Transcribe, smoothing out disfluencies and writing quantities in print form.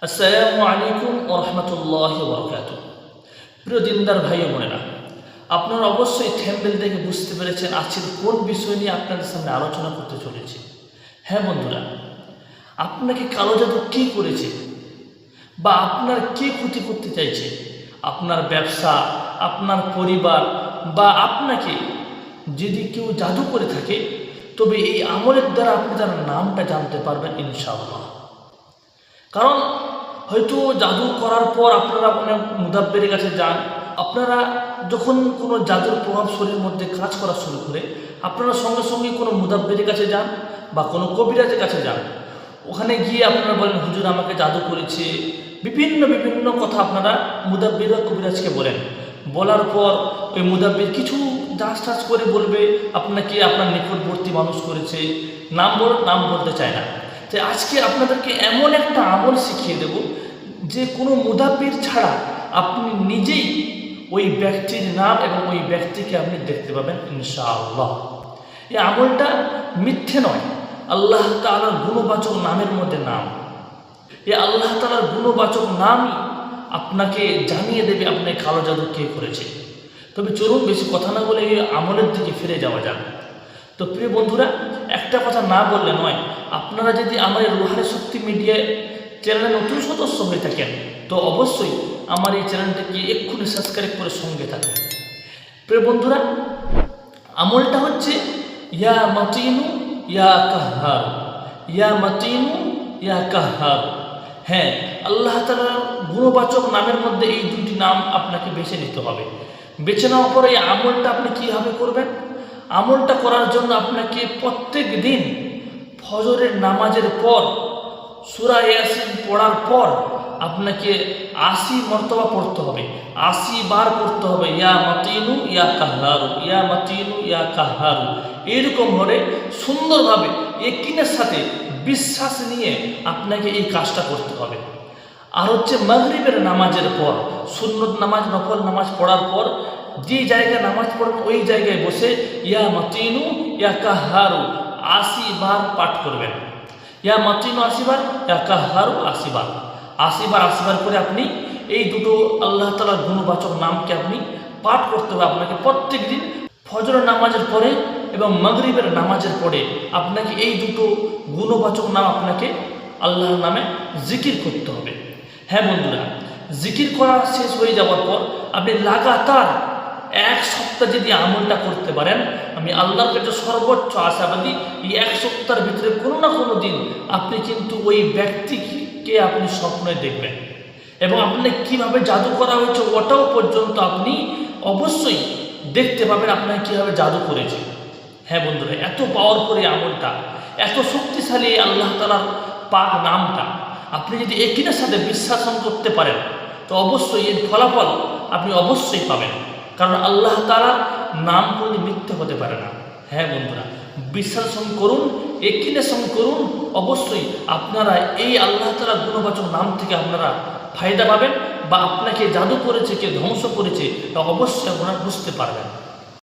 আসসালামু আলাইকুম ওয়া রাহমাতুল্লাহি ওয়া বারাকাতুহু। প্রিয় দিনদার ভাই ও বোনেরা, আপনারা অবশ্যই থাম্বনেল দেখে বুঝতে পেরেছেন আজকের কোন বিষয় নিয়ে আপনাদের সামনে আলোচনা করতে চলেছি। হ্যাঁ বন্ধুরা, আপনাকে কালো জাদু কী করেছে বা আপনার কে ক্ষতি করতে চাইছে, আপনার ব্যবসা, আপনার পরিবার বা আপনাকে যদি কেউ জাদু করে থাকে, তবে এই আমলের দ্বারা আপনি তার নামটা জানতে পারবেন ইনশাআল্লাহ। কারণ হয়তো জাদু করার পর আপনারা অনেক মুদাব্বিরের কাছে যান। আপনারা যখন কোনো জাদুর প্রভাব শরীরের মধ্যে কাজ করা শুরু করে, আপনারা সঙ্গে সঙ্গে কোনো মুদাব্বিরের কাছে যান বা কোনো কবিরাজের কাছে যান। ওখানে গিয়ে আপনারা বলেন, হুজুর আমাকে জাদু করেছে, বিভিন্ন বিভিন্ন কথা আপনারা মুদাব্বির বা কবিরাজকে বলেন। বলার পর ওই মুদাব্বির কিছু যাচ টাচ করে বলবে আপনাকে আপনার নিকটবর্তী মানুষ করেছে, নাম বলতে চায় না। তাই আজকে আপনাদেরকে এমন একটা আমল শিখিয়ে দেব যে কোনো মুদাব্বির ছাড়া আপনি নিজেই ওই ব্যক্তির নাম এবং ওই ব্যক্তিকে আপনি দেখতে পাবেন ইনশাআল্লাহ। এই আমলটা মিথ্যে নয়, আল্লাহ তাআলার গুণবাচক নামের মধ্যে নাম। এই আল্লাহ তাআলার গুণবাচক নামই আপনাকে জানিয়ে দেবে আপনি কালো জাদু কে করেছে। তবে চলুন বেশি কথা না বলে এই আমলের দিকে ফিরে যাওয়া যাক। তো প্রিয় বন্ধুরা, একটা কথা না বললে নয়, আপনারা যদি আমার এই রুহানি শক্তি মিডিয়া চ্যানেলে নতুন সদস্য হয়ে থাকেন তো অবশ্যই আমার এই চ্যানেলটাকে এক্ষুনি সাবস্ক্রাইব করে সঙ্গে থাকুন। প্রিয় বন্ধুরা, আমলটা হচ্ছে ইয়া মাতিনু ইয়া কাহ্হার, ইয়া মাতিনু ইয়া কাহ্হার। হ্যাঁ, আল্লাহ তাআলার গুণবাচক নামের মধ্যে এই দুটি নাম আপনাকে বেছে নিতে হবে। বেছে নেওয়ার পরে এই আমলটা আপনি কীভাবে করবেন? আমলটা করার জন্য আপনাকে প্রত্যেক দিন ফজরের নামাজের পর সূরা ইয়াসিন পড়ার পর আপনাকে ৮০ মর্তবা পড়তে হবে, ৮০ বার পড়তে হবে ইয়া মাতিনু ইয়া কাহ্হারু, ইয়া মাতিনু ইয়া কাহ্হারু। এইরকম হলে সুন্দরভাবে ইয়াকিনের সাথে বিশ্বাস নিয়ে আপনাকে এই কাজটা করতে হবে। আর হচ্ছে মাগরিবের নামাজের পর, সুন্নত নামাজ, নফল নামাজ পড়ার পর যে জায়গায় নামাজ পড়বেন ওই জায়গায় বসে ইয়া মাতিনু ইয়া কাহ্হারু ৮০ বার পাঠ করবেন। ইয়া মাতিনু ৮০ বার, ইয়া কাহ্হারু ৮০ বার, ৮০ বার ৮০ বার করে আপনি এই দুটো আল্লাহ তাআলার গুণবাচক নামকে আপনি পাঠ করতে হবে আপনাকে প্রত্যেক দিন ফজরের নামাজের পরে এবং মাগরিবের নামাজের পরে আপনাকে এই দুটো গুণবাচক নাম আপনাকে আল্লাহর নামে জিকির করতে হবে। হ্যাঁ বন্ধুরা, জিকির করা শেষ হয়ে যাওয়ার পর আপনি লাগাতার ১ সপ্তাহ যদি আমলটা করতে পারেন, আমি আল্লাহর কাছে সর্বোচ্চ আশাবাদী এই ১ সপ্তাহের ভিতরে কোনো না কোনো দিন আপনি কিন্তু ওই ব্যক্তিকে আপনি স্বপ্নে দেখবেন এবং আপনি কীভাবে জাদু করা হয়েছে ওটাও পর্যন্ত আপনি অবশ্যই দেখতে পাবেন আপনাকে কীভাবে জাদু করেছে। হ্যাঁ বন্ধুরা, এত পাওয়ারফুল এই আমলটা, এত শক্তিশালী আল্লাহ তাআলার পাক নামটা আপনি যদি ইয়াকিনের সাথে বিশ্বাস করতে পারেন তো অবশ্যই এর ফলাফল আপনি অবশ্যই পাবেন। কারণ আল্লাহ তাআলার নাম কোনো মিথ্যে হতে পারে না। হ্যাঁ বন্ধুরা, বিশ্বাসের সঙ্গে করুন, ইয়াকিনের সঙ্গে করুন, অবশ্যই আপনারা এই আল্লাহ তাআলার গুণবাচক নাম থেকে আপনারা ফায়দা পাবেন বা আপনাকে জাদু করেছে, কে ধ্বংস করেছে তা অবশ্যই আপনারা বুঝতে পারবেন।